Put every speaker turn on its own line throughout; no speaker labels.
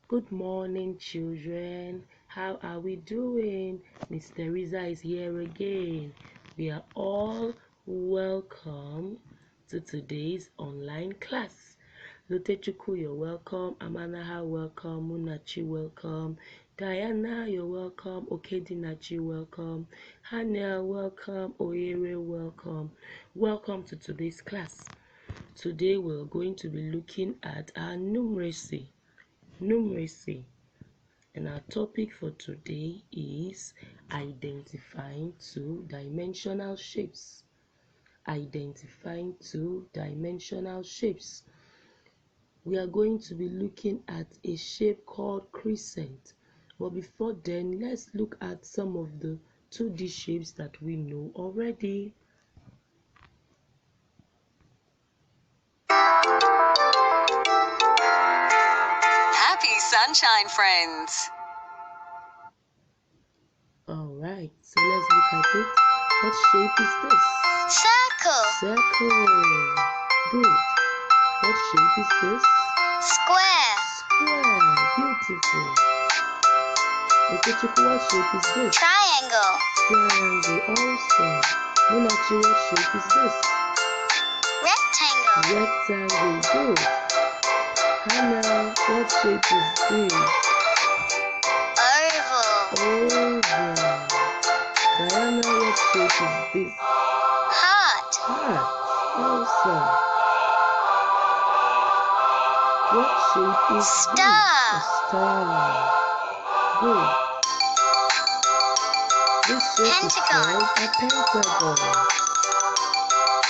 Good morning, children. How are we doing? Miss Teresa is here again. We are all welcome to today's online class. Lotechuku, you're welcome. Amanaha, welcome. Munachi, welcome. Diana, you're welcome. Okedinachi, welcome. Hania, welcome. Oyere, welcome. Welcome to today's class. Today we're going to be looking at our numeracy. And our topic for today is identifying two-dimensional shapes. Identifying two-dimensional shapes. We are going to be looking at a shape called crescent. But before then, let's look at some of the 2D shapes that we know already.
Happy sunshine, friends!
Alright, so let's look at it. What shape is this?
Circle.
Circle. Good. What shape is this?
Square.
Square. Beautiful. Okechukwu, what shape is this?
Triangle.
Triangle. Awesome. Munachi, what shape is this?
Rectangle.
Rectangle. Good. Hannah, what shape is this?
Oval.
Oval. Diana, what shape is this?
Heart.
Heart. Awesome. What shape is
Star.
this? A star. Good. This shape
Pentagon.
is called a pentagon.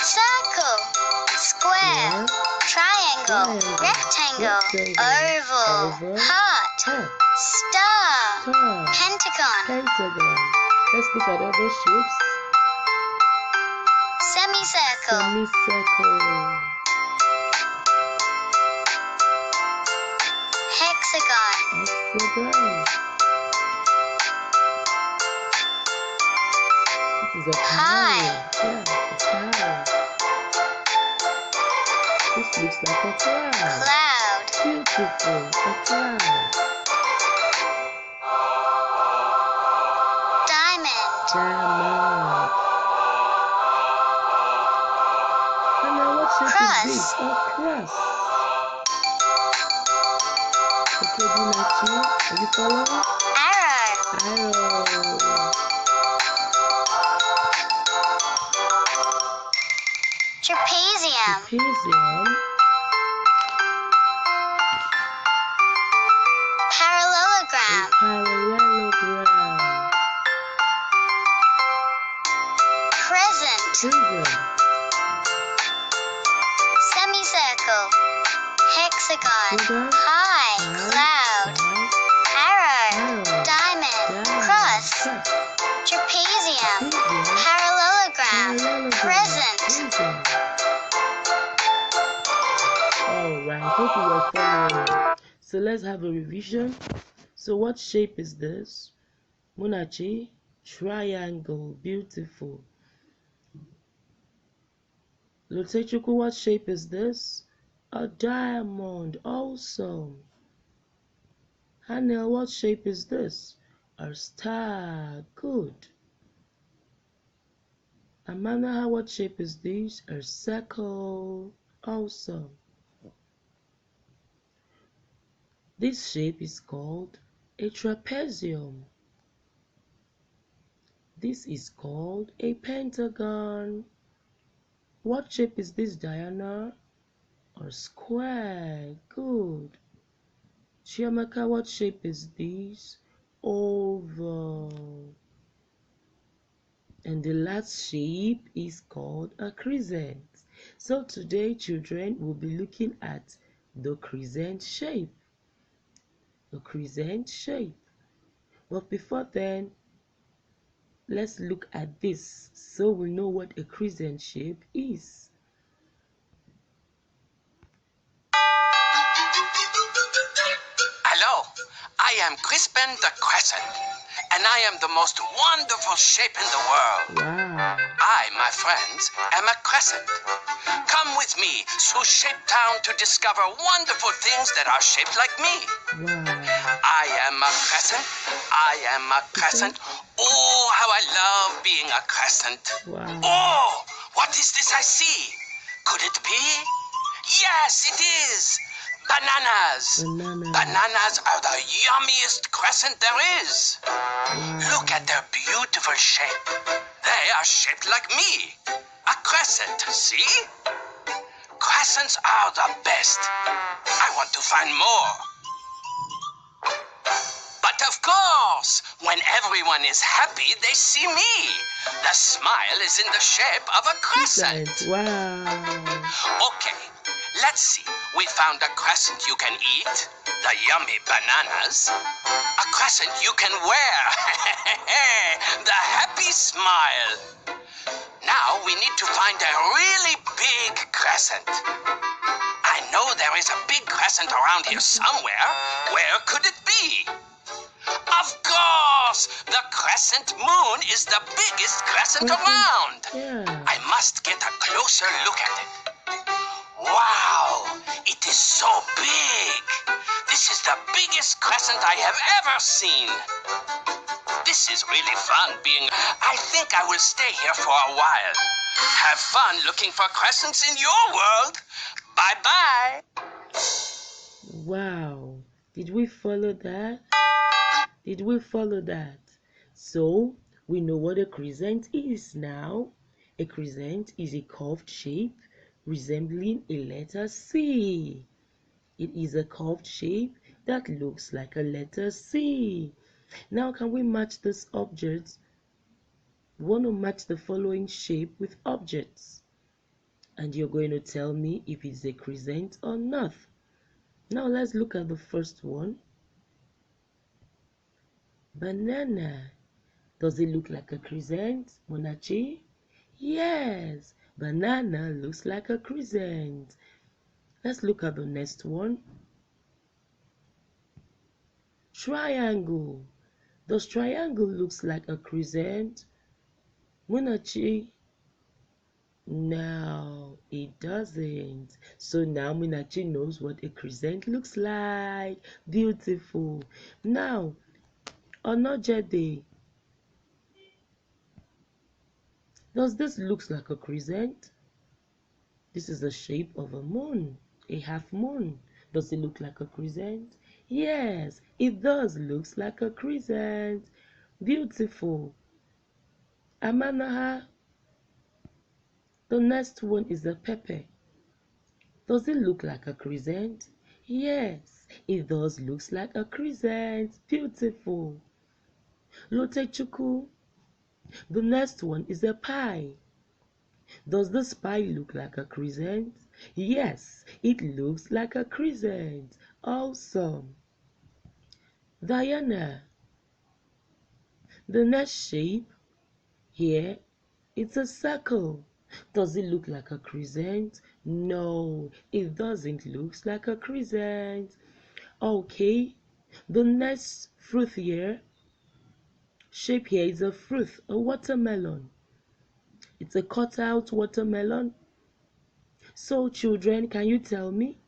Circle. Square. Triangle. Rectangle. Oval. Heart. Star. Pentagon.
Pentagon. Let's look at other shapes.
Semicircle.
Semicircle.
Hexagon.
Hexagon. This is a
Pie.
Yeah, a pie. This looks like a cloud.
Cloud.
Beautiful. A cloud.
Diamond.
Diamond. And now what shape
Cross.
is this? A cross. Okay, Dinachi, are you following?
Arrow.
Arrow.
Trapezium.
Trapezium.
Parallelogram.
Parallelogram.
Crescent.
Crescent.
Semicircle. Hexagon.
Hexagon.
Pie. Cloud. Arrow. Diamond. Cross. Trapezium. Parallelogram. Crescent.
Alright, hope you were following. So let's have a revision. So what shape is this? Munachi, triangle, beautiful. Lotechuku, what shape is this? A diamond, awesome. Hanel, what shape is this? A star, good. Amanaha, what shape is this? A circle, awesome. This shape is called a trapezium. This is called a pentagon. What shape is this, Diana? A square. Good. Chiamaka, what shape is this? Oval. And the last shape is called a crescent. So today, children, will be looking at the crescent shape. The crescent shape. But before then, let's look at this so we know what a crescent shape is.
Hello, I am Crispin the Crescent, and I am the most wonderful shape in the world.
Wow.
I, my friends, am a crescent. Come with me through Shape Town to discover wonderful things that are shaped like me.
Wow.
I am a crescent. I am a crescent. Oh, how I love being a crescent.
Wow.
Oh, what is this I see? Could it be? Yes, it is. Bananas. Bananas are the yummiest crescent there is. Look at their beautiful shape. They are shaped like me. A crescent, see? Crescents are the best. I want to find more. But of course, when everyone is happy, they see me. The smile is in the shape of a crescent.
Wow.
Okay, let's see. We found a crescent you can eat, the yummy bananas. A crescent you can wear, the happy smile. Now we need to find a really big crescent. I know there is a big crescent around here somewhere. Where could it be? Of course! The crescent moon is the biggest crescent around.
Yeah.
I must get a closer look at it. Wow! It is so big! This is the biggest crescent I have ever seen. This is really fun being... I think I will stay here for a while. Have fun looking for crescents in your world. Bye-bye.
Wow. Did we follow that? Did we follow that? So, we know what a crescent is now. A crescent is a curved shape resembling a letter C. It is a curved shape that looks like a letter C. Now, can we match this object? We want to match the following shape with objects. And you're going to tell me if it's a crescent or not. Now, let's look at the first one. Banana. Does it look like a crescent, Monachi? Yes, banana looks like a crescent. Let's look at the next one. Triangle. Does triangle looks like a crescent? Monachi? No, it doesn't. So now Monachi knows what a crescent looks like. Beautiful. Now, Onojede. Does this look like a crescent? This is the shape of a moon, a half moon. Does it look like a crescent? Yes, it does look like a crescent. Beautiful. Amanaha. The next one is a pepper. Does it look like a crescent? Yes, it does look like a crescent. Beautiful. Lotechuku. The next one is a pie. Does this pie look like a crescent? Yes, it looks like a crescent. Awesome. Diana. The next shape here, it's a circle. Does it look like a crescent? No, it doesn't look like a crescent. Okay, the next fruit here, shape here is a fruit, a watermelon. It's a cut out watermelon. So children, can you tell me,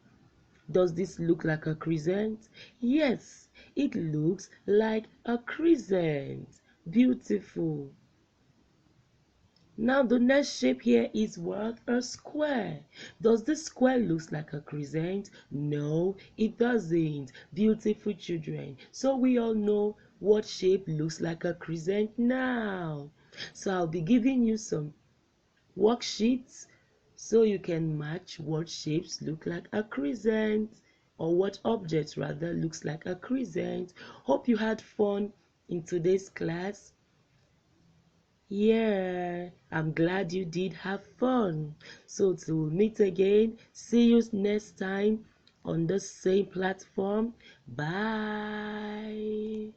does this look like a crescent? Yes, it looks like a crescent. Beautiful. Now the next shape here is what? A square. Does this square look like a crescent? No, it doesn't. Beautiful children. So we all know what shape looks like a crescent now. So I'll be giving you some worksheets so you can match what shapes look like a crescent, or what objects rather looks like a crescent. Hope you had fun in today's class. Yeah, I'm glad you did have fun. So till we meet again, see you next time on the same platform. Bye.